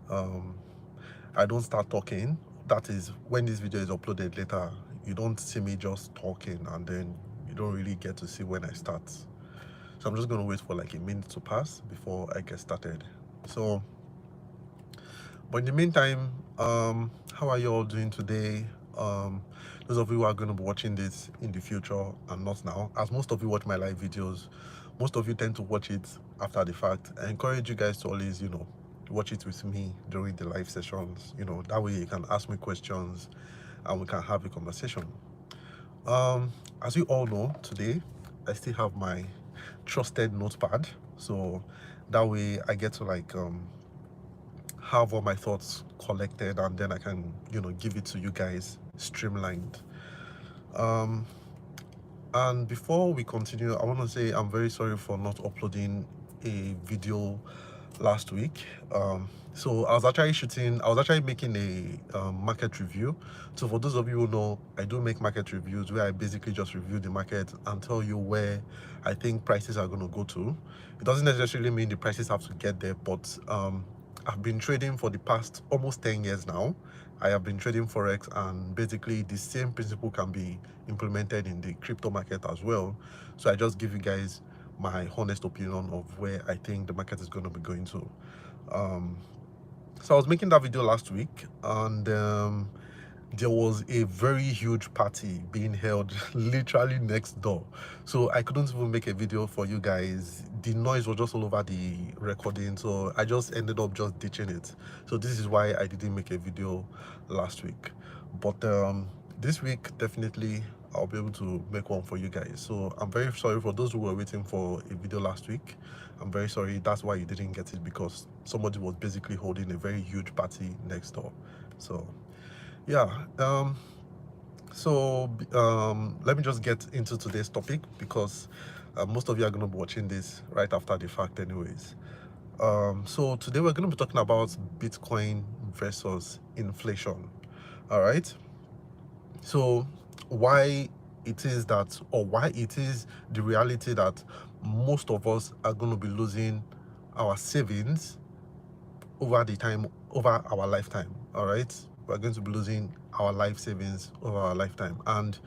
um I don't start talking. That is when this video is uploaded later, you don't see me just talking, and then you don't really get to see when I start. So I'm just going to wait for like a minute to pass before I get started. So but in the meantime, how are you all doing today? Those of you who are going to be watching this in the future and not now, as most of you watch my live videos, most of you tend to watch it after the fact. I encourage you guys to always, watch it with me during the live sessions. That way you can ask me questions and we can have a conversation. As you all know, today I still have my trusted notepad, so that way I get to like have all my thoughts collected, and then I can give it to you guys streamlined. um and before we continue, I want to say I'm very sorry for not uploading a video last week. So I was actually making a market review. So for those of you who know, I do make market reviews where I basically just review the market and tell you where I think prices are going to go to. It doesn't necessarily mean the prices have to get there, but I've been trading for the past almost 10 years now. I have been trading forex, and basically the same principle can be implemented in the crypto market as well. So I just give you guys my honest opinion of where I think the market is going to be going to. um so I was making that video last week, and there was a very huge party being held literally next door, so I couldn't even make a video for you guys. The noise was just all over the recording, so I just ended up just ditching it. So this is why I didn't make a video last week. But this week definitely I'll be able to make one for you guys. So I'm very sorry for those who were waiting for a video last week. I'm very sorry that's why you didn't get it, because somebody was basically holding a very huge party next door. So yeah. Let me just get into today's topic, because most of you are going to be watching this right after the fact anyways. So today we're going to be talking about Bitcoin versus inflation. All right. So why it is that, or why it is the reality that most of us are going to be losing our savings over our lifetime. All right, we're going to be losing our life savings over our lifetime, and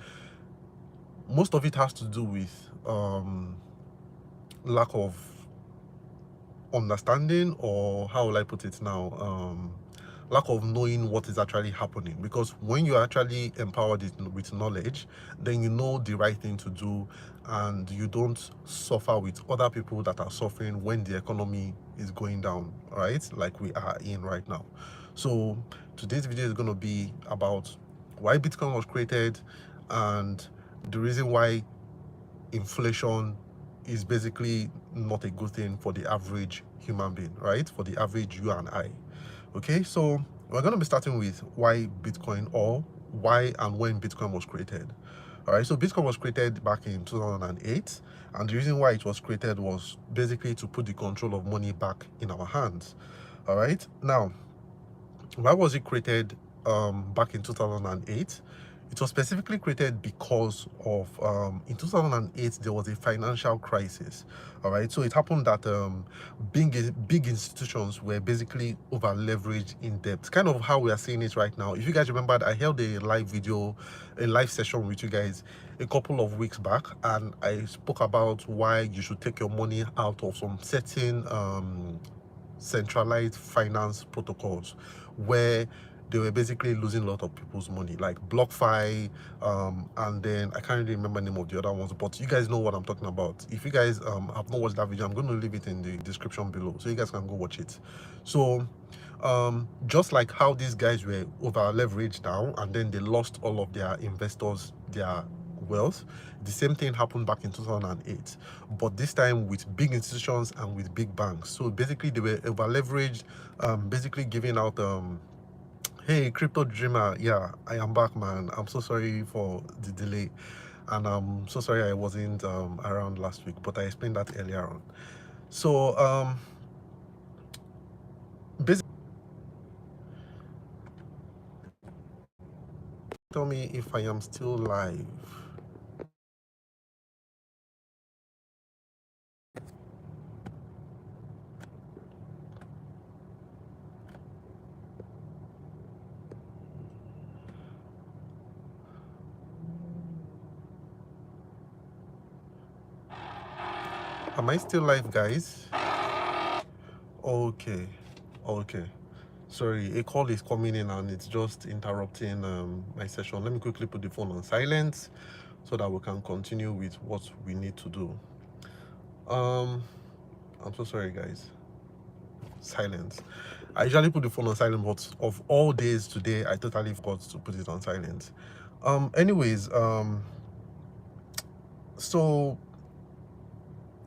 most of it has to do with lack of understanding, or how will I put it now, lack of knowing what is actually happening. Because when you're actually empowered with knowledge, then you know the right thing to do, and you don't suffer with other people that are suffering when the economy is going down, right, like we are in right now. So today's video is going to be about why Bitcoin was created, and the reason why inflation is basically not a good thing for the average human being, right? For the average you and I. Okay, so we're going to be starting with why Bitcoin, or why and when Bitcoin was created. All right, so Bitcoin was created back in 2008, and the reason why it was created was basically to put the control of money back in our hands. All right, now, why was it created back in 2008? It was specifically created because of in 2008 there was a financial crisis. All right, so it happened that big institutions were basically over leveraged in debt, kind of how we are seeing it right now. If you guys remembered, I held a live session with you guys a couple of weeks back, and I spoke about why you should take your money out of some certain centralized finance protocols, where they were basically losing a lot of people's money, like BlockFi, and then I can't really remember the name of the other ones, but you guys know what I'm talking about. If you guys have not watched that video, I'm going to leave it in the description below so you guys can go watch it. So just like how these guys were over leveraged now, and then they lost all of their investors their wealth, the same thing happened back in 2008, but this time with big institutions and with big banks. So basically they were over leveraged, basically giving out hey crypto dreamer, yeah, I am back, man. I'm so sorry for the delay, and I'm so sorry I wasn't around last week, but I explained that earlier on. So basically, tell me if I am still live. Am I still live, guys? Okay. Sorry, a call is coming in and it's just interrupting my session. Let me quickly put the phone on silent so that we can continue with what we need to do. I'm so sorry, guys. Silence. I usually put the phone on silent, but of all days today, I totally forgot to put it on silent. Anyways, so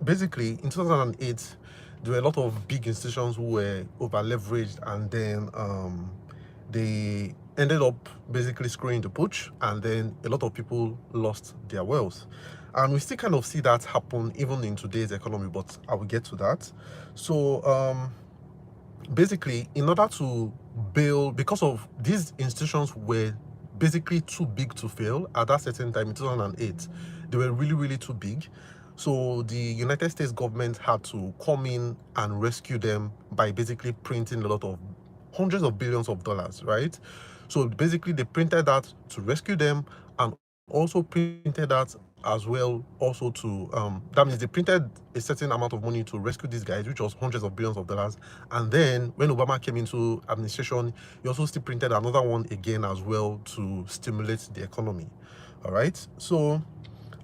basically in 2008, there were a lot of big institutions who were over leveraged, and then they ended up basically screwing the pooch, and then a lot of people lost their wealth. And we still kind of see that happen even in today's economy, but I will get to that. So basically, in order to bail, because of these institutions were basically too big to fail at that certain time in 2008, they were really too big. So the United States government had to come in and rescue them by basically printing a lot of hundreds of billions of dollars, right? So basically they printed that to rescue them, and also printed that as well also to that means they printed a certain amount of money to rescue these guys, which was hundreds of billions of dollars. And then when Obama came into administration, he also still printed another one again as well to stimulate the economy. All right, so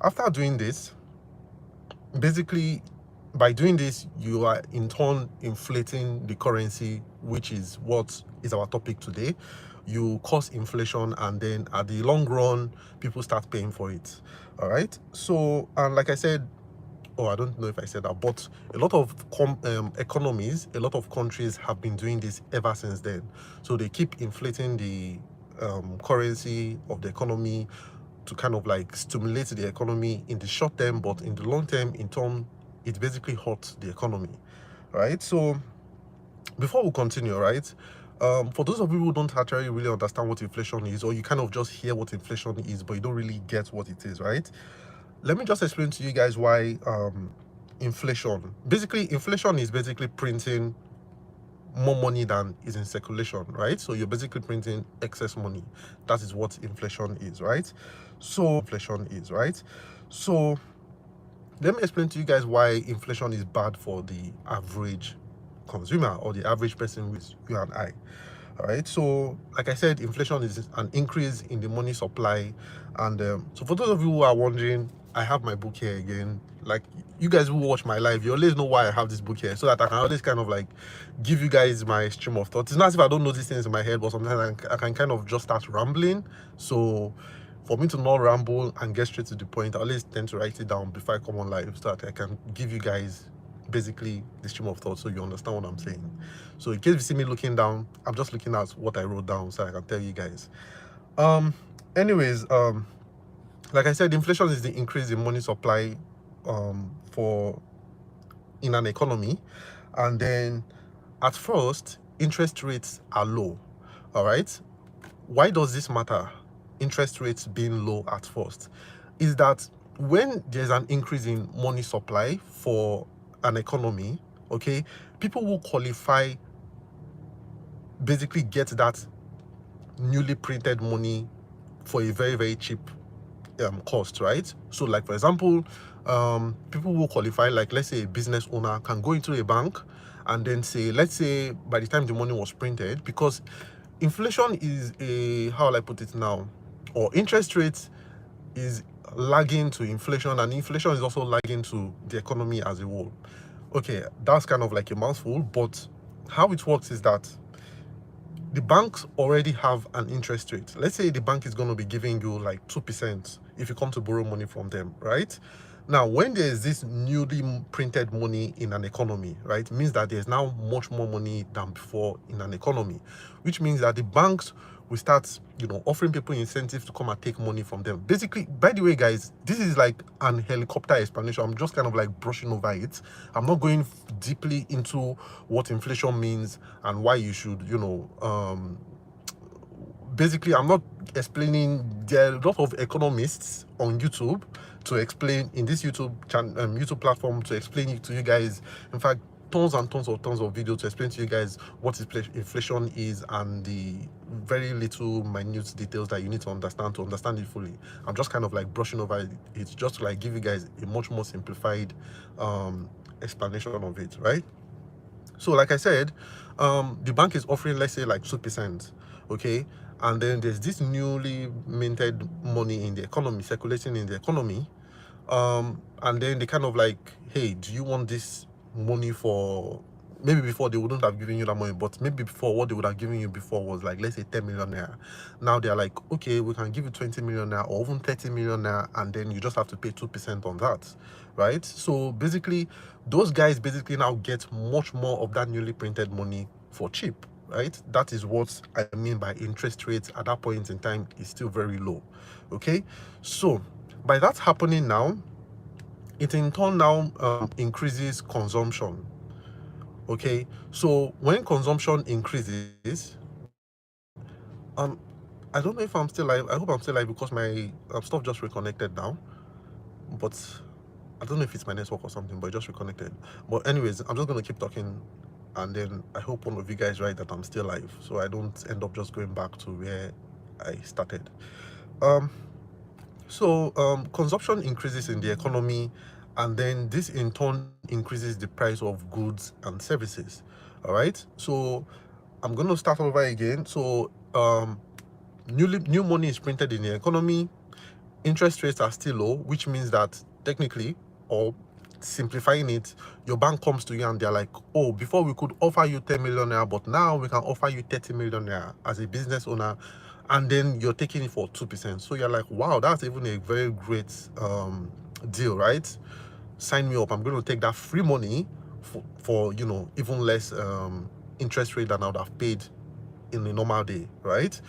after doing this, basically by doing this, you are in turn inflating the currency, which is what is our topic today. You cause inflation, and then at the long run, people start paying for it. All right. So, and like I said, I don't know if I said that, but a lot of economies, a lot of countries have been doing this ever since then. So they keep inflating the currency of the economy to kind of like stimulate the economy in the short term, but in the long term, in turn, it basically hurts the economy, right? So before we continue, right, for those of you who don't actually really understand what inflation is, or you kind of just hear what inflation is, but you don't really get what it is, right? Let me just explain to you guys why inflation is basically printing more money than is in circulation, right? So you're basically printing excess money. That is what inflation is, right? So let me explain to you guys why inflation is bad for the average consumer, or the average person with you and I. All right, so like I said, inflation is an increase in the money supply. And so for those of you who are wondering, I have my book here again. Like, you guys who watch my live, you always know why I have this book here, so that I can always kind of like give you guys my stream of thoughts. It's not as if I don't know these things in my head, but sometimes I can kind of just start rambling. So for me to not ramble and get straight to the point, I always tend to write it down before I come on live, so that I can give you guys basically the stream of thought, so you understand what I'm saying. So in case you see me looking down, I'm just looking at what I wrote down so I can tell you guys. Anyways, like I said, inflation is the increase in money supply in an economy. And then at first, interest rates are low. All right, why does this matter? Interest rates being low at first is that when there's an increase in money supply for an economy, okay, people will qualify, basically get that newly printed money for a very cheap cost, right? So like, for example, people will qualify, like let's say a business owner can go into a bank and then say, let's say by the time the money was printed, because inflation is how will I put it now, or interest rates is lagging to inflation, and inflation is also lagging to the economy as a whole. Okay, that's kind of like a mouthful, but how it works is that the banks already have an interest rate. Let's say the bank is going to be giving you like 2% if you come to borrow money from them, right? Now, when there is this newly printed money in an economy, right, it means that there's now much more money than before in an economy, which means that the banks will start, offering people incentives to come and take money from them. Basically, by the way, guys, this is like an helicopter explanation. I'm just kind of like brushing over it. I'm not going deeply into what inflation means and why you should, basically, I'm not explaining. There are a lot of economists on YouTube to explain, in this YouTube platform, to explain it to you guys. In fact, tons and tons of videos to explain to you guys what inflation is and the very little minute details that you need to understand it fully. I'm just kind of like brushing over it just to like give you guys a much more simplified explanation of it, right? So like I said, the bank is offering, let's say, like 2%, okay? And then there's this newly minted money in the economy, circulating in the economy. And then they kind of like, hey, do you want this money for, maybe before they wouldn't have given you that money, but maybe before what they would have given you before was like, let's say 10 million naira. Now they're like, okay, we can give you 20 million naira or even 30 million naira, and then you just have to pay 2% on that, right? So basically, those guys basically now get much more of that newly printed money for cheap, right? That is what I mean by interest rates at that point in time is still very low, okay? So by that happening now, it in turn now increases consumption, okay? So when consumption increases, I don't know if I'm still live. I hope I'm still live because my stuff just reconnected now, but I don't know if it's my network or something, but it just reconnected. But anyways, I'm just gonna keep talking, and then I hope one of you guys write that I'm still live, so I don't end up just going back to where I started. Consumption increases in the economy, and then this in turn increases the price of goods and services. All right, so I'm going to start over again. So new money is printed in the economy. Interest rates are still low, which means that technically, or simplifying it, your bank comes to you and they're like, oh, before we could offer you 10 million naira, but now we can offer you 30 million naira as a business owner, and then you're taking it for 2%. So you're like, wow, that's even a very great deal, right? Sign me up. I'm going to take that free money for you know, even less interest rate than I would have paid in a normal day, right?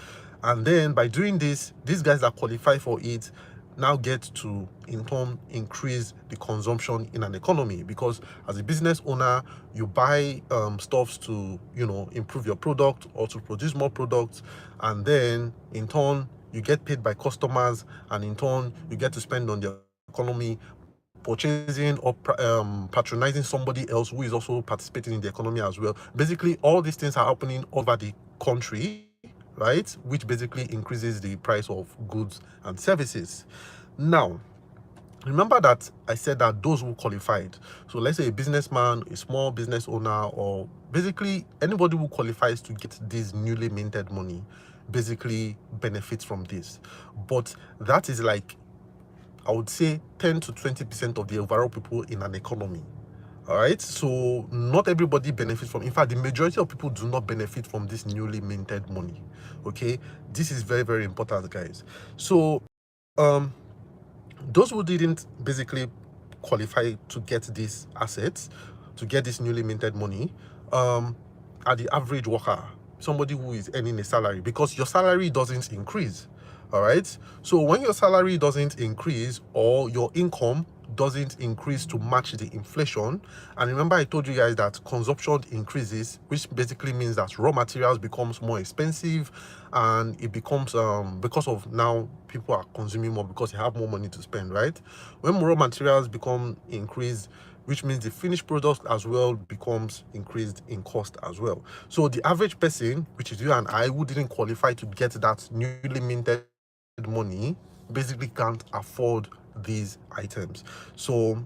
And then by doing this, these guys that qualify for it now get to in turn increase the consumption in an economy, because as a business owner, you buy stuffs to, you know, improve your product or to produce more products, and then in turn you get paid by customers, and in turn you get to spend on the economy, purchasing or patronizing somebody else who is also participating in the economy as well. Basically, all these things are happening over the country, right? Which basically increases the price of goods and services. Now, remember that I said that those who qualified, so let's say a businessman, a small business owner, or basically anybody who qualifies to get this newly minted money basically benefits from this. But that is like, I would say 10 to 20% of the overall people in an economy. All right, so not everybody benefits from, in fact, the majority of people do not benefit from this newly minted money. Okay, this is very, very important, guys. So those who didn't basically qualify to get these assets, to get this newly minted money, are the average worker, somebody who is earning a salary, because your salary doesn't increase. All right, so when your salary doesn't increase or your income doesn't increase to match the inflation, and remember I told you guys that consumption increases, which basically means that raw materials becomes more expensive, and it becomes because of now people are consuming more because they have more money to spend, right? When raw materials become increased, which means the finished product as well becomes increased in cost as well. So the average person, which is you and I, who didn't qualify to get that newly minted money, basically can't afford these items. So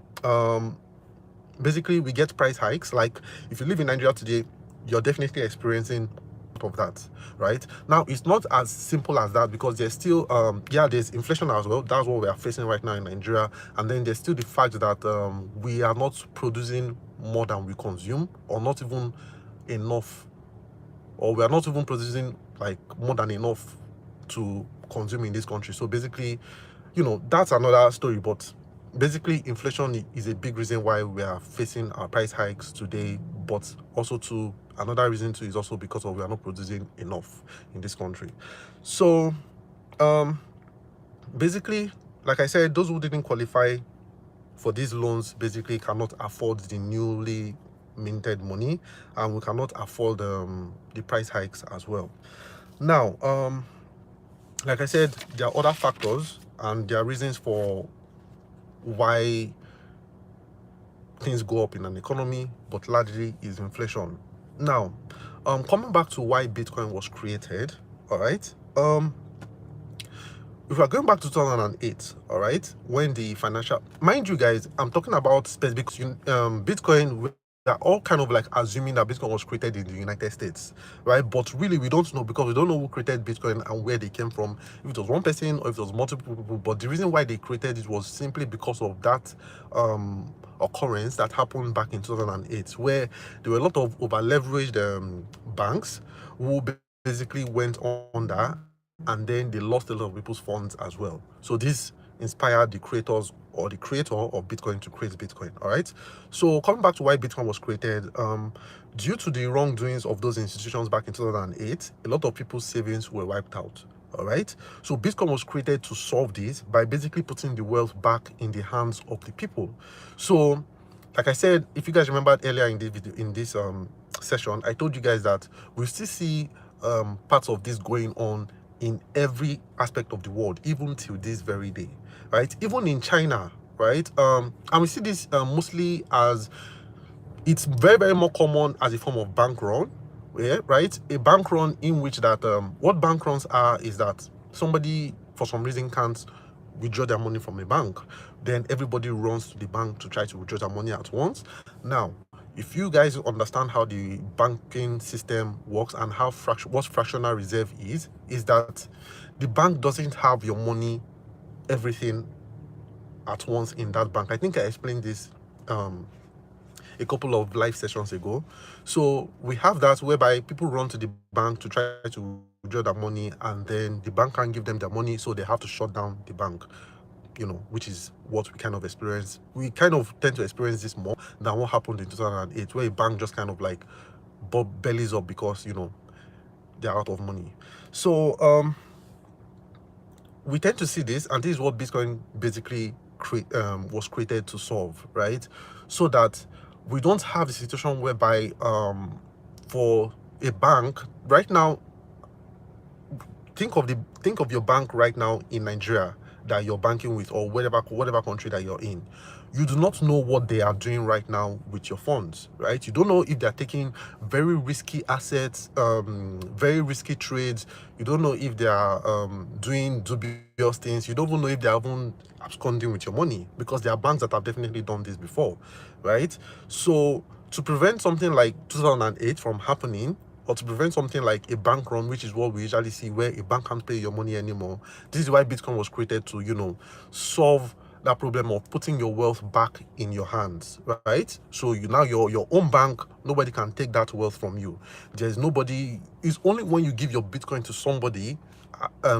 basically we get price hikes. Like if you live in Nigeria today, you're definitely experiencing of that, right? Now it's not as simple as that, because there's still there's inflation as well. That's what we are facing right now in Nigeria. And then there's still the fact that we are not producing more than we consume, or not even enough, or we are not even producing like more than enough to consume in this country. So basically, you know, that's another story. But basically inflation is a big reason why we are facing our price hikes today. But also too, another reason too is also because of we are not producing enough in this country. So basically, like I said, those who didn't qualify for these loans basically cannot afford the newly minted money, and we cannot afford the price hikes as well. Now like I said, there are other factors and there are reasons for why things go up in an economy, but largely is inflation. Now, coming back to why Bitcoin was created, all right. If we are going back to 2008, all right, when the financial, mind you guys, I'm talking about specific Bitcoin. We are all kind of like assuming that Bitcoin was created in the United States, right? But really, we don't know, because we don't know who created Bitcoin and where they came from, if it was one person or if it was multiple people. But the reason why they created it was simply because of that occurrence that happened back in 2008, where there were a lot of over leveraged banks who basically went under, and then they lost a lot of people's funds as well. So this inspired the creators or the creator of Bitcoin to create Bitcoin. All right. So coming back to why Bitcoin was created, due to the wrongdoings of those institutions back in 2008, a lot of people's savings were wiped out. All right. So Bitcoin was created to solve this by basically putting the wealth back in the hands of the people. So, like I said, if you guys remembered earlier in this video, in this session, I told you guys that we still see parts of this going on in every aspect of the world, even till this very day, right? Even in China, right? And we see this mostly as, it's very, very more common as a form of bank run, yeah, right? A bank run in which that what bank runs are is that somebody for some reason can't withdraw their money from a bank, then everybody runs to the bank to try to withdraw their money at once. Now, if you guys understand how the banking system works and how what fractional reserve is that the bank doesn't have your money, everything at once in that bank. I think I explained this a couple of live sessions ago. So we have that whereby people run to the bank to try to withdraw their money, and then the bank can't give them their money, so they have to shut down the bank, you know, which is what we kind of experience. We kind of tend to experience this more than what happened in 2008, where a bank just kind of like bellies up because, you know, they're out of money. So we tend to see this, and this is what Bitcoin basically was created to solve, right? So that we don't have a situation whereby for a bank right now, think of your bank right now in Nigeria that you're banking with, or whatever country that you're in. You do not know what they are doing right now with your funds, right? You don't know if they're taking very risky assets, very risky trades. You don't know if they are doing dubious things. You don't even know if they're even absconding with your money, because there are banks that have definitely done this before, right? So to prevent something like 2008 from happening, or to prevent something like a bank run, which is what we usually see, where a bank can't pay your money anymore. This is why Bitcoin was created, to, you know, solve that problem of putting your wealth back in your hands, right? So you now your own bank, nobody can take that wealth from you. There's nobody. It's only when you give your Bitcoin to somebody,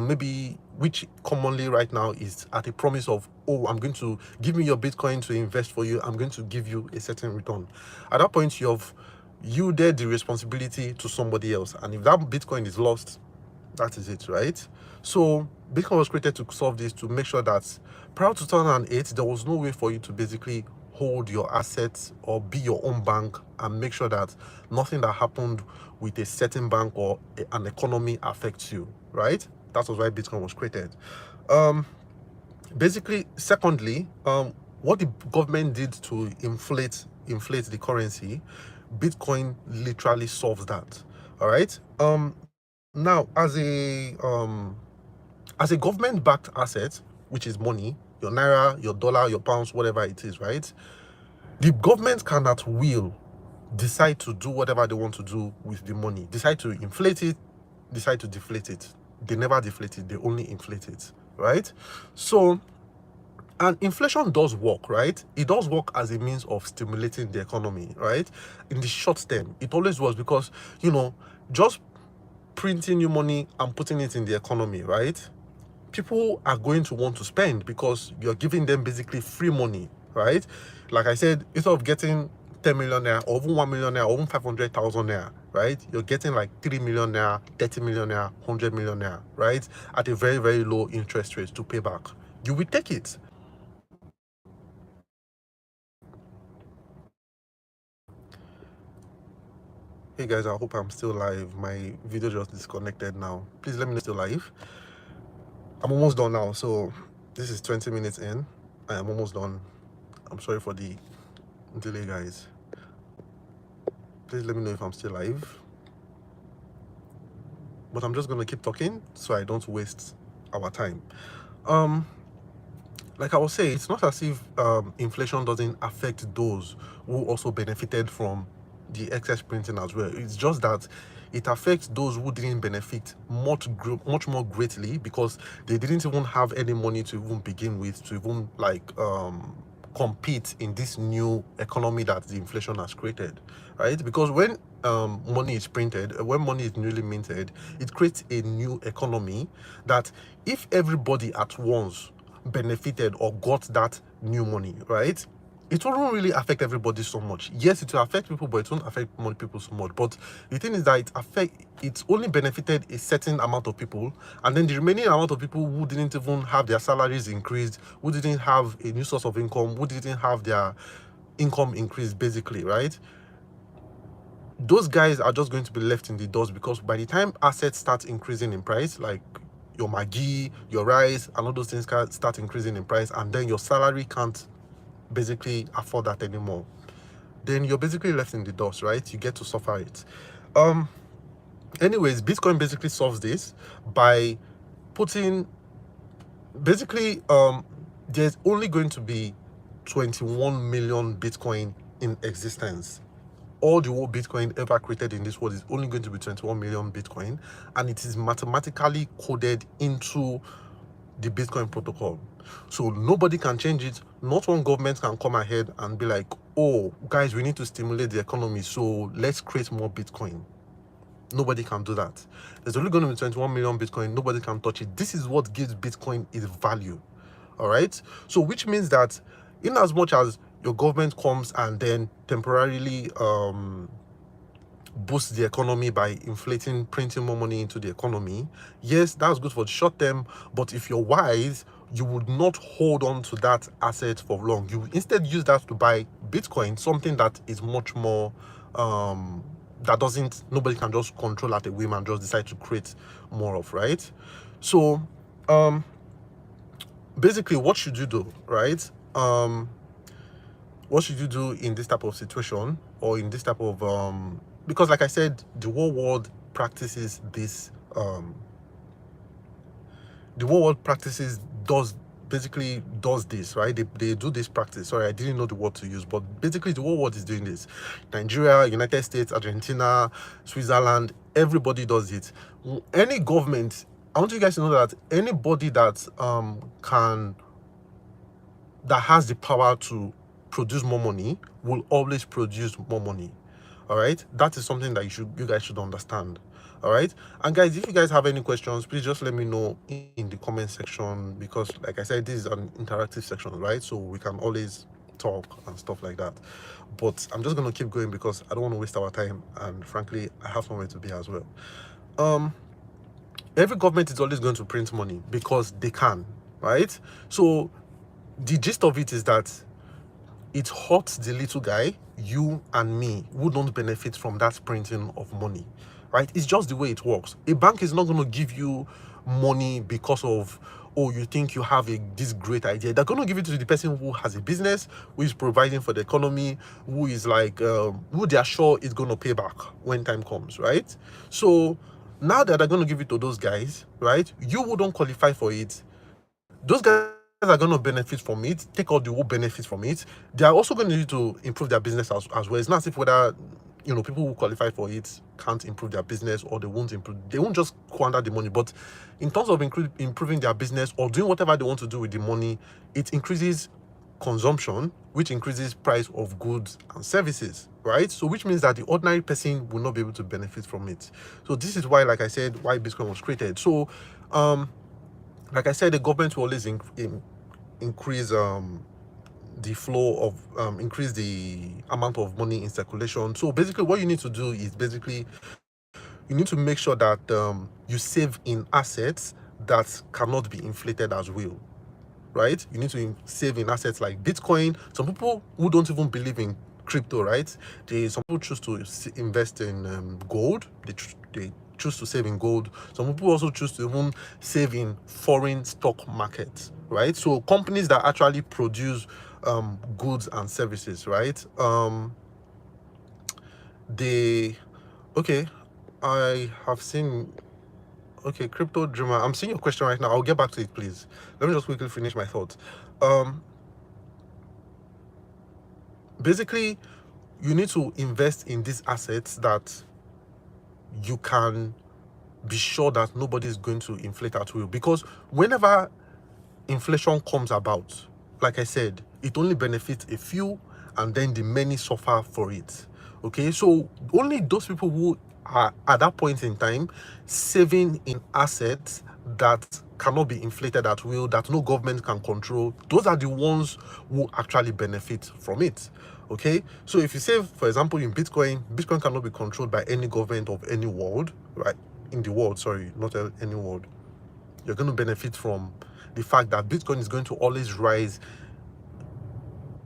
maybe, which commonly right now is at a promise of, oh, I'm going to give me your Bitcoin to invest for you, I'm going to give you a certain return. At that point, you did the responsibility to somebody else, and if that Bitcoin is lost, that is it, right? So Bitcoin was created to solve this, to make sure that prior to 2008 there was no way for you to basically hold your assets or be your own bank and make sure that nothing that happened with a certain bank or an economy affects you, right? That was why Bitcoin was created. Basically, secondly, what the government did to inflate the currency, Bitcoin literally solves that. All right. Now, as a government-backed asset, which is money, your naira, your dollar, your pounds, whatever it is, right? The government can at will decide to do whatever they want to do with the money. Decide to inflate it, decide to deflate it. They never deflate it, they only inflate it, right? So, and inflation does work, right? It does work as a means of stimulating the economy, right? In the short term, it always works, because, you know, just printing new money and putting it in the economy, right? People are going to want to spend, because you're giving them basically free money, right? Like I said, instead of getting 10 million naira, or even 1 million naira, or even 500,000 naira, right? You're getting like 3 million naira, 30 million naira, 100 million naira, right? At a very, very low interest rate to pay back. You will take it. Hey guys, I hope I'm still live. My video just disconnected now. Please let me know still live. I'm almost done now. So this is 20 minutes in. I am almost done. I'm sorry for the delay, guys. Please let me know if I'm still live. But I'm just gonna keep talking so I don't waste our time. Like I was saying, it's not as if inflation doesn't affect those who also benefited from the excess printing as well. It's just that it affects those who didn't benefit much more greatly, because they didn't even have any money to even begin with, to even like compete in this new economy that the inflation has created, right? Because when money is printed, when money is newly minted, it creates a new economy that if everybody at once benefited or got that new money, right, it won't really affect everybody so much. Yes, it will affect people, but it won't affect more people so much. But the thing is that it only benefited a certain amount of people, and then the remaining amount of people who didn't even have their salaries increased, who didn't have a new source of income, who didn't have their income increased, basically, right? Those guys are just going to be left in the dust, because by the time assets start increasing in price, like your Maggi, your rice, and all those things can start increasing in price, and then your salary can't basically afford that anymore, then you're basically left in the dust, right? You get to suffer it. Anyways, Bitcoin basically solves this by putting, basically, there's only going to be 21 million Bitcoin in existence. All the whole Bitcoin ever created in this world is only going to be 21 million Bitcoin, and it is mathematically coded into the Bitcoin protocol. So nobody can change it. Not one government can come ahead and be like, oh, guys, we need to stimulate the economy, so let's create more Bitcoin. Nobody can do that. There's only going to be 21 million Bitcoin. Nobody can touch it. This is what gives Bitcoin its value. All right. So which means that in as much as your government comes and then temporarily boosts the economy by inflating, printing more money into the economy, yes, that's good for the short term. But if you're wise, you would not hold on to that asset for long. You instead use that to buy Bitcoin, something that is much more that doesn't, nobody can just control at a whim and just decide to create more of, right? So basically, what should you do, right? What should you do in this type of situation, or in this type of because like I said, the whole world practices this the whole world practices does this, right? They do this practice. Sorry, I didn't know the word to use, but basically the whole world is doing this. Nigeria, United States, Argentina, Switzerland, everybody does it. Any government, I want you guys to know that anybody that has the power to produce more money will always produce more money. All right, that is something that you guys should understand. All right, and guys, if you guys have any questions, please just let me know in the comment section, because like I said, this is an interactive section, right? So we can always talk and stuff like that. But I'm just going to keep going because I don't want to waste our time, and frankly, I have somewhere to be as well. Every government is always going to print money because they can, right? So the gist of it is that it hurts the little guy, you and me, who don't benefit from that printing of money, right? It's just the way it works. A bank is not going to give you money because of, oh, you think you have this great idea. They're going to give it to the person who has a business, who is providing for the economy, who is like, who they are sure is going to pay back when time comes, right? So now that they're going to give it to those guys, right, you wouldn't qualify for it. Those guys are going to benefit from it, take all the whole benefits from it. They are also going to need to improve their business as well. It's not as if whether, you know, people who qualify for it can't improve their business, or they won't just squander the money. But in terms of improving their business or doing whatever they want to do with the money, it increases consumption, which increases price of goods and services, right? So which means that the ordinary person will not be able to benefit from it. So this is why, like I said, why Bitcoin was created. So like I said, the government will always increase the flow of increase the amount of money in circulation. So basically what you need to do is you need to make sure that you save in assets that cannot be inflated as well, right? You need to save in assets like Bitcoin. Some people who don't even believe in crypto, right, some people choose to invest in gold. They choose to save in gold. Some people also choose to even save in foreign stock markets, right? So companies that actually produce goods and services, right? They okay, I have seen. Okay, Crypto Dreamer, I'm seeing your question right now. I'll get back to it, please. Let me just quickly finish my thoughts. Basically, you need to invest in these assets that you can be sure that nobody is going to inflate at will. Because whenever inflation comes about, like I said, it only benefits a few and then the many suffer for it. Okay, so only those people who are at that point in time saving in assets that cannot be inflated at will, that no government can control, those are the ones who actually benefit from it. Okay, so if you save, for example, in Bitcoin cannot be controlled by any government of any world, right? In the world, sorry, not any world. You're going to benefit from the fact that Bitcoin is going to always rise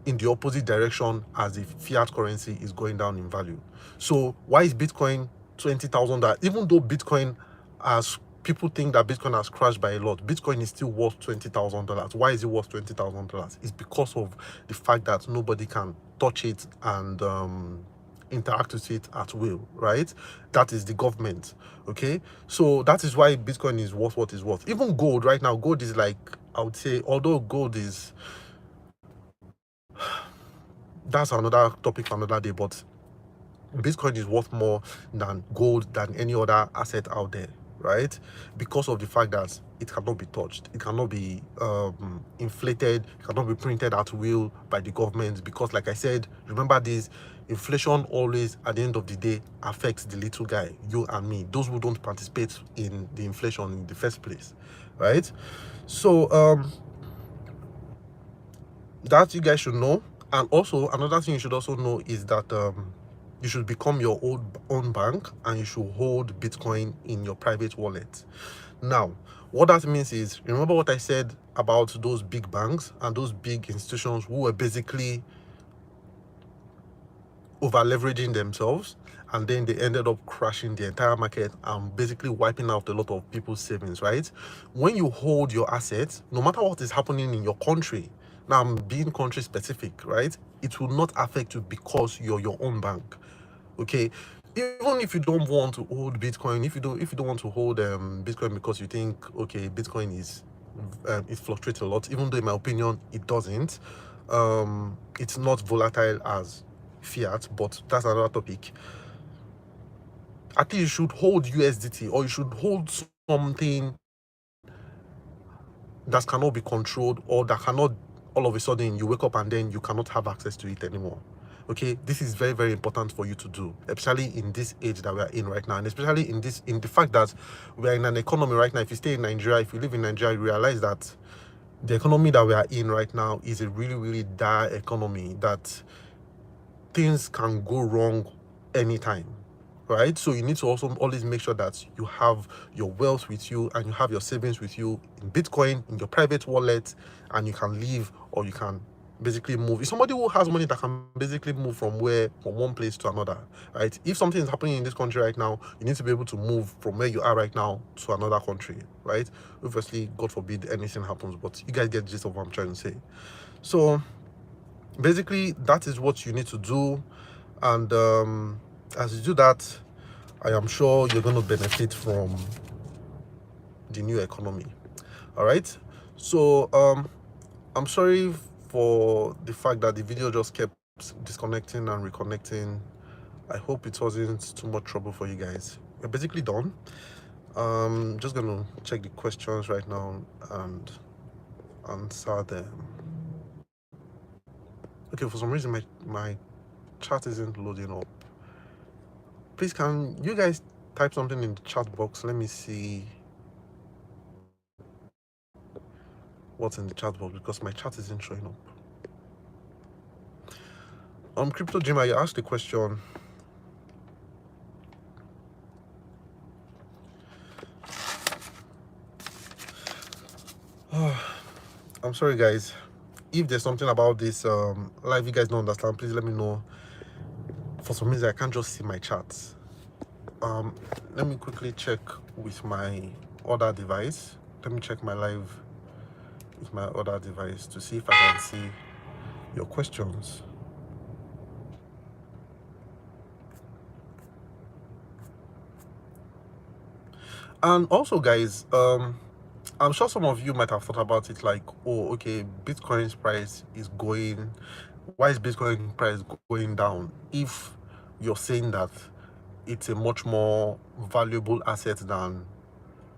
in the opposite direction as the fiat currency is going down in value. So why is Bitcoin $20,000? Even though Bitcoin, as people think that Bitcoin has crashed by a lot, Bitcoin is still worth $20,000. Why is it worth $20,000? It's because of the fact that nobody can touch it and interact with it at will, right? That is the government. Okay, so that is why Bitcoin is worth what it's worth. Even gold right now, gold is like, I would say, although gold is, that's another topic for another day, but Bitcoin is worth more than gold, than any other asset out there, right? Because of the fact that it cannot be touched, it cannot be inflated, it cannot be printed at will by the government. Because, like I said, remember this, inflation always at the end of the day affects the little guy, you and me, those who don't participate in the inflation in the first place, right? So that you guys should know. And also another thing you should also know is that you should become your own bank and you should hold Bitcoin in your private wallet. Now, what that means is, remember what I said about those big banks and those big institutions who were basically over leveraging themselves, and then they ended up crashing the entire market and basically wiping out a lot of people's savings, right? When you hold your assets, no matter what is happening in your country, now I'm being country specific, right? It will not affect you because you're your own bank. Okay, even if you don't want to hold Bitcoin, if you don't want to hold Bitcoin because you think, okay, Bitcoin is it fluctuates a lot, even though in my opinion it doesn't. It's not volatile as fiat, but that's another topic. At least you should hold USDT, or you should hold something that cannot be controlled, or that cannot all of a sudden you wake up and then you cannot have access to it anymore. Okay, this is very, very important for you to do, especially in this age that we are in right now, and especially in the fact that we are in an economy right now. If you stay in Nigeria, if you live in Nigeria, you realize that the economy that we are in right now is a really, really dire economy, that things can go wrong anytime, right? So you need to also always make sure that you have your wealth with you and you have your savings with you in Bitcoin, in your private wallet, and you can leave, or you can basically move. If somebody who has money that can basically move from one place to another, right? If something is happening in this country right now, you need to be able to move from where you are right now to another country, right? Obviously, God forbid anything happens, but you guys get the gist of what I'm trying to say. So basically, that is what you need to do. And as you do that, I am sure you're going to benefit from the new economy. All right, so I'm sorry for the fact that the video just kept disconnecting and reconnecting. I hope it wasn't too much trouble for you guys. We're basically done. Just gonna check the questions right now and answer them. Okay, for some reason my chat isn't loading up. Please, can you guys type something in the chat box? Let me see what's in the chat box, because my chat isn't showing up. Crypto Jim, you asked the question. I'm sorry guys, if there's something about this live you guys don't understand, please let me know. For some reason I can't just see my chats. Let me quickly check with my other device. Let me check my live with my other device to see if I can see your questions. And also, guys, I'm sure some of you might have thought about it like, oh, okay, Bitcoin's price is going, why is Bitcoin price going down? If you're saying that it's a much more valuable asset than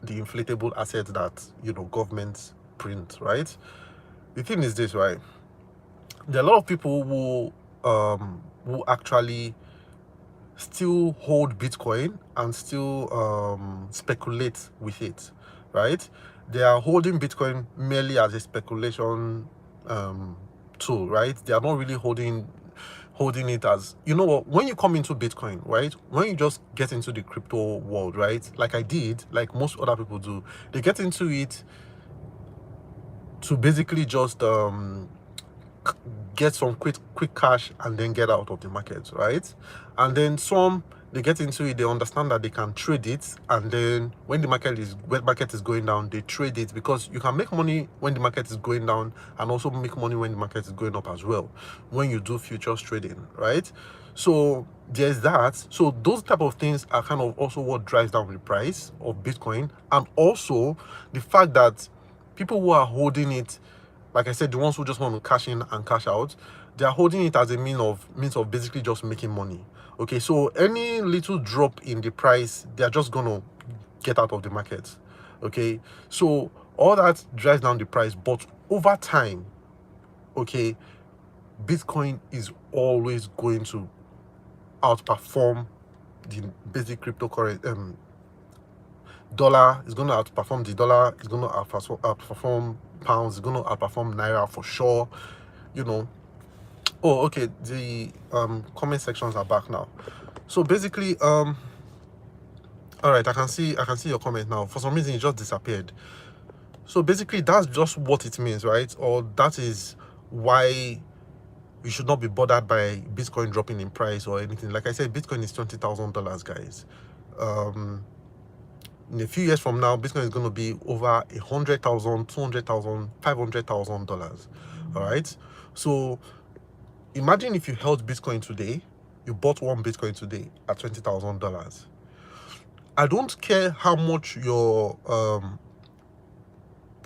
the inflatable asset that, you know, governments print, right? The thing is this, right? There are a lot of people who actually still hold Bitcoin and still speculate with it, right? They are holding Bitcoin merely as a speculation tool, right? They are not really holding it as, you know what, when you come into Bitcoin, right, when you just get into the crypto world, right, like I did, like most other people do, they get into it to basically just get some quick cash and then get out of the market, right? And then some, they get into it, they understand that they can trade it, and then when the market is going down, they trade it, because you can make money when the market is going down and also make money when the market is going up as well, when you do futures trading, right? So there's that. So those type of things are kind of also what drives down the price of Bitcoin. And also the fact that people who are holding it, like I said, the ones who just want to cash in and cash out, they are holding it as a means of basically just making money. Okay, so any little drop in the price, they are just gonna get out of the market. Okay, so all that drives down the price, but over time, okay, Bitcoin is always going to outperform the basic cryptocurrency. Dollar is going to outperform the dollar, is going to outperform pounds, is going to outperform naira for sure, you know. Oh, okay, the comment sections are back now. So basically, all right, I can see your comment now. For some reason it just disappeared. So basically that's just what it means, right? Or that is why you should not be bothered by Bitcoin dropping in price or anything. Like I said, Bitcoin is $20,000, guys. In a few years from now, Bitcoin is going to be over $100,000, $200,000, $500,000. All right. So imagine if you held Bitcoin today, you bought one Bitcoin today at $20,000. I don't care how much your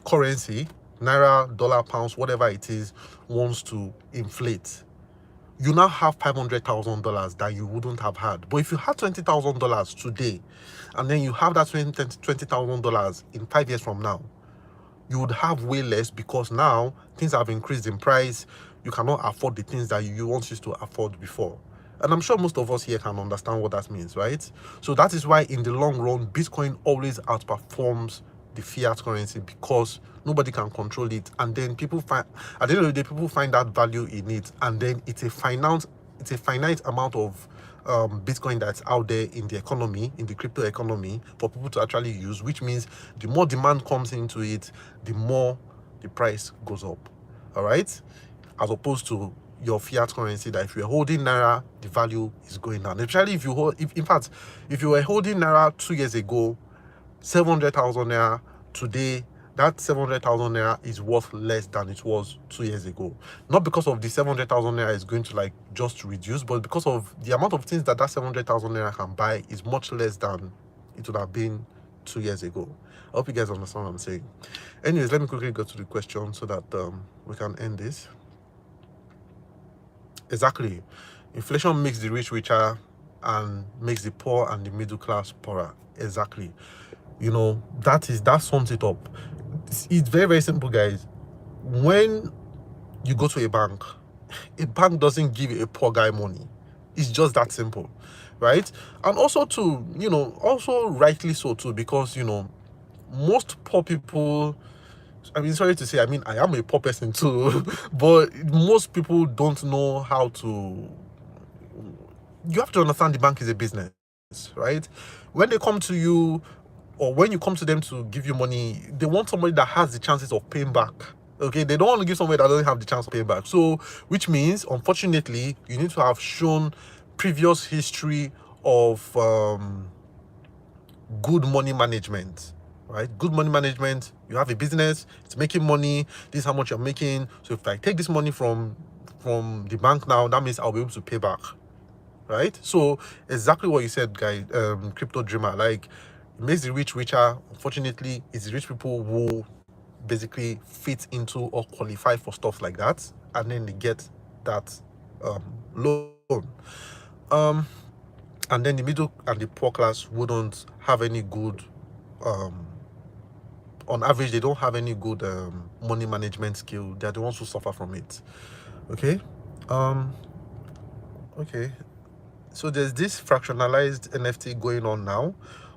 currency, naira, dollar, pounds, whatever it is, wants to inflate. You now have $500,000 that you wouldn't have had. But if you had $20,000 today, and then you have that $20,000 in 5 years from now, you would have way less, because now things have increased in price. You cannot afford the things that you once used to afford before. And I'm sure most of us here can understand what that means, right? So that is why in the long run, Bitcoin always outperforms the fiat currency, because nobody can control it. And then people find, at the end of the day, people find that value in it. And then it's a finite amount of Bitcoin that's out there in the economy, in the crypto economy, for people to actually use, which means the more demand comes into it, the more the price goes up. All right, as opposed to your fiat currency, that if you're holding naira, the value is going down. Especially if you hold, in fact, if you were holding naira 2 years ago, 700,000 naira, today that 700,000 naira is worth less than it was 2 years ago. Not because of the 700,000 naira is going to like just reduce, but because of the amount of things that 700,000 naira can buy is much less than it would have been 2 years ago. I hope you guys understand what I'm saying. Anyways, let me quickly go to the question so that we can end this. Exactly. Inflation makes the rich richer and makes the poor and the middle class poorer. Exactly. You know, that sums it up. It's very, very simple, guys. When you go to a bank doesn't give a poor guy money. It's just that simple, right? And also too, you know, also rightly so too, because, you know, most poor people, I mean, sorry to say, I mean, I am a poor person too, but most people don't know how to, you have to understand the bank is a business, right? When they come to you, or when you come to them to give you money, they want somebody that has the chances of paying back. Okay, they don't want to give somebody that doesn't have the chance of paying back. So, which means, unfortunately, you need to have shown previous history of good money management, right? Good money management. You have a business, it's making money. This is how much you're making. So if I take this money from from the bank now, that means I'll be able to pay back, right? So exactly what you said, guy, crypto dreamer, like, it makes the rich richer. Unfortunately, it's the rich people who basically fit into or qualify for stuff like that, and then they get that loan. And then the middle and the poor class wouldn't have any good, on average, they don't have any good money management skill. They're the ones who suffer from it. Okay. Okay. So there's this fractionalized NFT going on now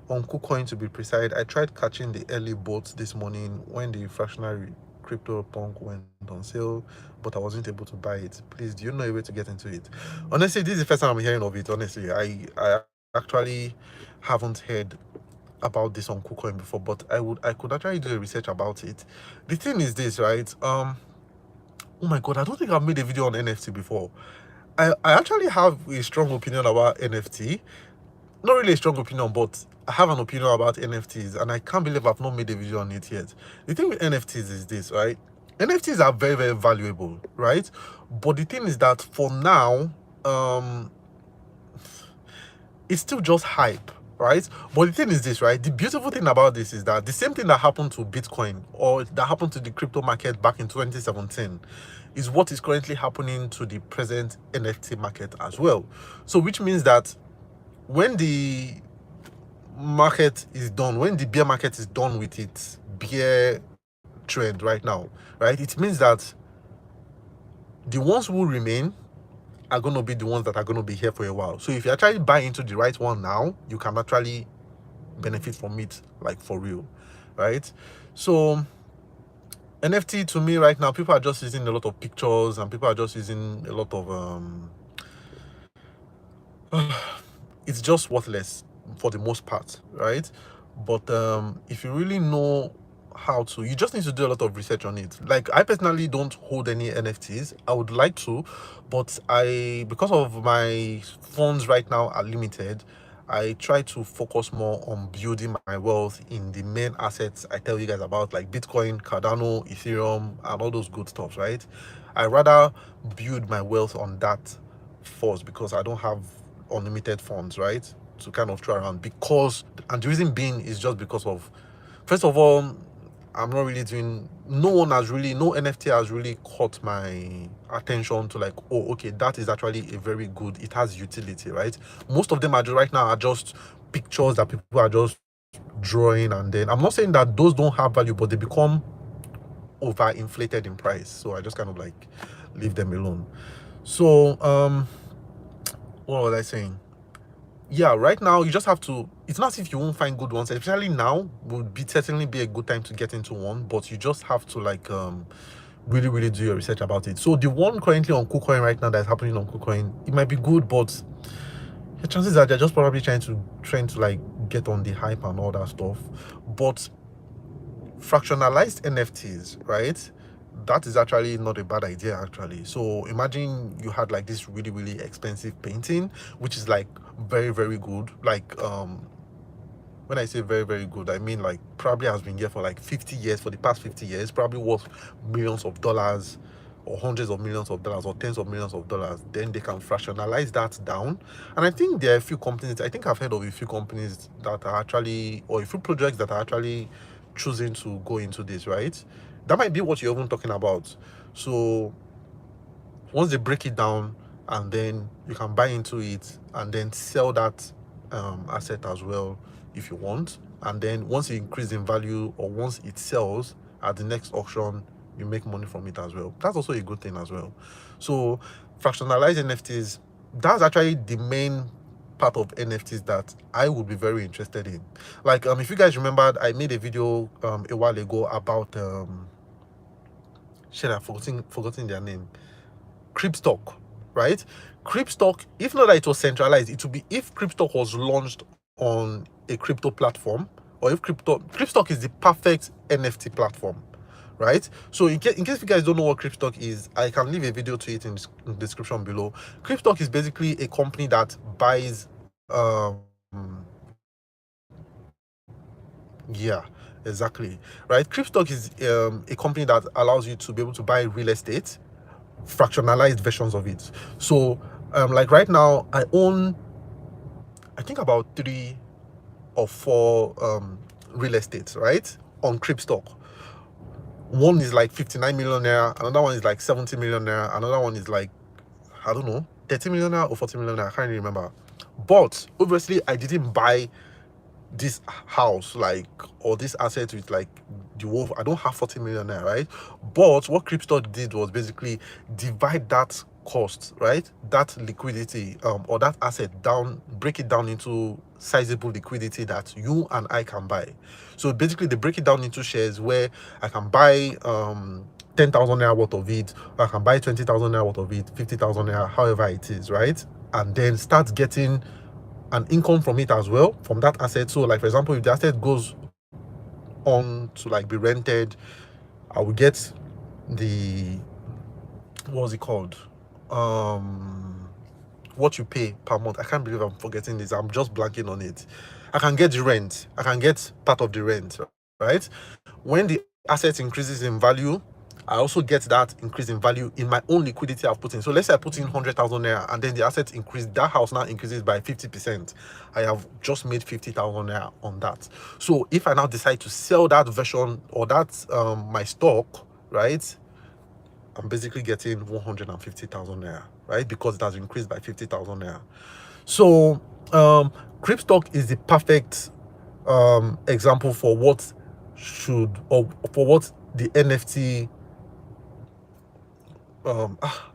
on KuCoin, to be precise. I tried catching the early boats this morning when the fractional crypto punk went on sale, but I wasn't able to buy it. Please, do you know a way to get into it? Honestly, this is the first time I'm hearing of it. Honestly, I actually haven't heard about this on KuCoin before, but I could actually do a research about it. The thing is this, right? Oh my god, I don't think I've made a video on NFT before. I actually have a strong opinion about NFT. Not really a strong opinion, but I have an opinion about NFTs, and I can't believe I've not made a video on it yet. The thing with NFTs is this, right? NFTs are very, very valuable, right? But the thing is that for now, it's still just hype, right? But the thing is this, right? The beautiful thing about this is that the same thing that happened to Bitcoin, or that happened to the crypto market back in 2017, is what is currently happening to the present NFT market as well. So which means that when the market is done, when the bear market is done with its bear trend right now, right, it means that the ones who remain are going to be the ones that are going to be here for a while. So if you actually buy into the right one now, you can actually benefit from it, like, for real, right? So NFT, to me right now, people are just using a lot of pictures, and people are just using a lot of it's just worthless for the most part, right? But if you really know how to, you just need to do a lot of research on it. Like, I personally don't hold any NFTs. I would like to, but because of my funds right now are limited, I try to focus more on building my wealth in the main assets I tell you guys about, like Bitcoin, Cardano, Ethereum, and all those good stuff, right? I rather build my wealth on that first, because I don't have unlimited funds, right, to kind of throw around. Because, and the reason being is just because of, first of all, I'm not really doing, no NFT has really caught my attention to, like, oh, okay, that is actually a very good, it has utility, right? Most of them are just, right now, are just pictures that people are just drawing, and then I'm not saying that those don't have value, but they become overinflated in price, so I just kind of like leave them alone. So what was I saying? Yeah, right now you just have to, it's not as if you won't find good ones, especially now would certainly be a good time to get into one, but you just have to, like, really, really do your research about it. So the one currently on KuCoin right now that's happening on KuCoin, it might be good, but the chances are they're just probably trying to like get on the hype and all that stuff. But fractionalized NFTs, right, that is actually not a bad idea, actually. So imagine you had like this really, really expensive painting, which is like very, very good. Like, when I say very, very good, I mean like probably has been here for like 50 years, for the past 50 years, probably worth millions of dollars, or hundreds of millions of dollars, or tens of millions of dollars. Then they can fractionalize that down. And I think there are a few companies, I think I've heard of a few companies that are actually, or a few projects that are actually choosing to go into this, right? That might be what you're even talking about. So once they break it down, and then you can buy into it and then sell that asset as well if you want. And then once it increases in value, or once it sells at the next auction, you make money from it as well. That's also a good thing as well. So fractionalized NFTs, that's actually the main part of NFTs that I would be very interested in. Like, if you guys remembered, I made a video a while ago about shit, I've forgotten their name. Crip stock, right? Crip stock, if not that it was centralized, it would be if Crip stock was launched on a crypto platform, or if Crip stock is the perfect NFT platform, right? So in case you guys don't know what Crip stock is, I can leave a video to it in the description below. Crip stock is basically a company that buys yeah, exactly, right? Crip stock is a company that allows you to be able to buy real estate fractionalized versions of it. So like right now I own, I think, about 3 or 4 real estates, right, on Crip stock. One is like 59 million naira, another one is like 70 million naira, another one is like, I don't know, 30 million naira or 40 million naira, I can't really remember. But obviously I didn't buy this house, like, or this asset with like the wolf. I don't have 40 million naira, right? But what crypto did was basically divide that cost, right, that liquidity or that asset down, break it down into sizable liquidity that you and I can buy. So basically they break it down into shares where I can buy 10,000 naira worth of it, or I can buy 20,000 naira worth of it, 50,000 naira, however it is, right? And then start getting an income from it as well, from that asset. So like, for example, if the asset goes on to like be rented, I will get the, what's it called, what you pay per month. I can't believe I'm forgetting this, I'm just blanking on it. I can get the rent, I can get part of the rent, right? When the asset increases in value, I also get that increase in value in my own liquidity I've put in. So let's say I put in 100,000 naira and then the asset increase, that house now increases by 50%. I have just made 50,000 naira on that. So if I now decide to sell that version or that my stock, right, I'm basically getting 150,000 naira, right, because it has increased by 50,000 naira. So Crip stock is the perfect example for what should, or for what the NFT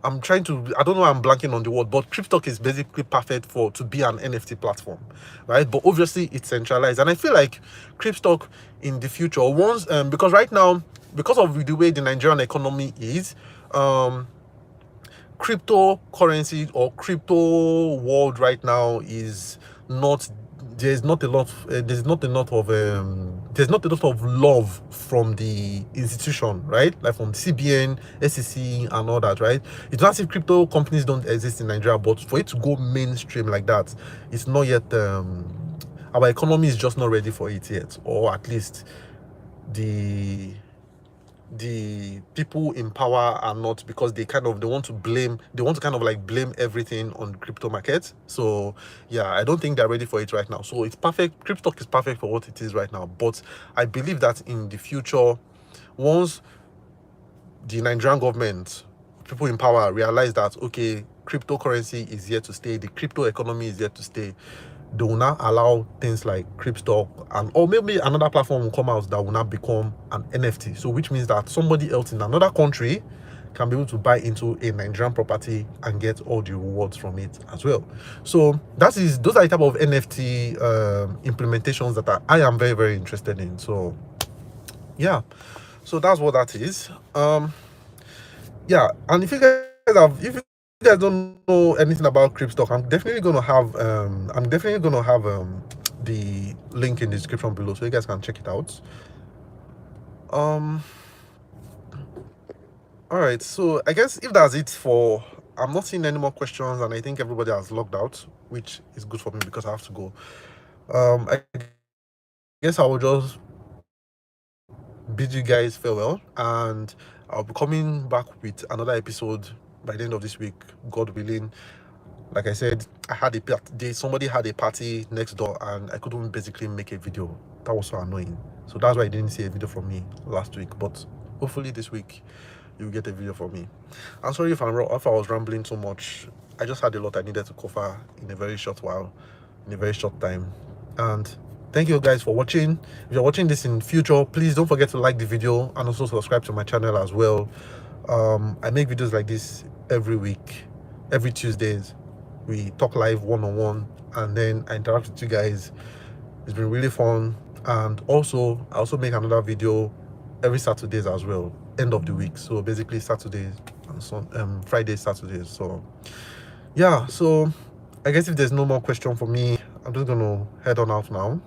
I'm trying to, I don't know, I'm blanking on the word, but Crip stock is basically perfect for to be an NFT platform, right? But obviously it's centralized, and I feel like Crip stock in the future, once because right now, because of the way the Nigerian economy is, cryptocurrency or crypto world right now is not, there's not a lot there's not a lot of love from the institution, right, like from CBN, SEC and all that, right? It's not as if crypto companies don't exist in Nigeria, but for it to go mainstream like that, it's not yet, our economy is just not ready for it yet, or at least the people in power are not, because they want to blame, they want to kind of like blame everything on the crypto market. So yeah, I don't think they're ready for it right now. So it's perfect, crypto is perfect for what it is right now, but I believe that in the future, once the Nigerian government, people in power realize that, okay, cryptocurrency is here to stay, the crypto economy is here to stay, they will now allow things like Crip stock, and or maybe another platform will come out that will now become an NFT. So which means that somebody else in another country can be able to buy into a Nigerian property and get all the rewards from it as well. So those are the type of NFT implementations that I am very, very interested in. So yeah, so that's what that is. Yeah, and if you guys don't know anything about Crip stock, I'm definitely gonna have the link in the description below so you guys can check it out. All right, so I guess if that's it for, I'm not seeing any more questions, and I think everybody has logged out, which is good for me because I have to go. I guess I will just bid you guys farewell, and I'll be coming back with another episode by the end of this week, God willing. Like I said, somebody had a party next door and I couldn't basically make a video. That was so annoying. So that's why I didn't see a video from me last week, but hopefully this week you'll get a video from me. I'm sorry if I was rambling so much. I just had a lot I needed to cover in a very short while, in a very short time. And thank you guys for watching. If you're watching this in future, please don't forget to like the video and also subscribe to my channel as well. I make videos like this every week, every Tuesdays. We talk live one-on-one, and then I interact with you guys. It's been really fun. And also I also make another video every Saturdays as well, end of the week. So basically Saturdays and Fridays, Saturdays. So yeah, so I guess if there's no more question for me, I'm just gonna head on out now.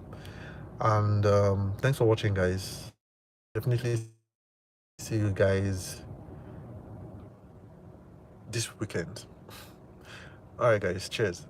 And thanks for watching, guys. Definitely see you guys this weekend. All right, guys, cheers.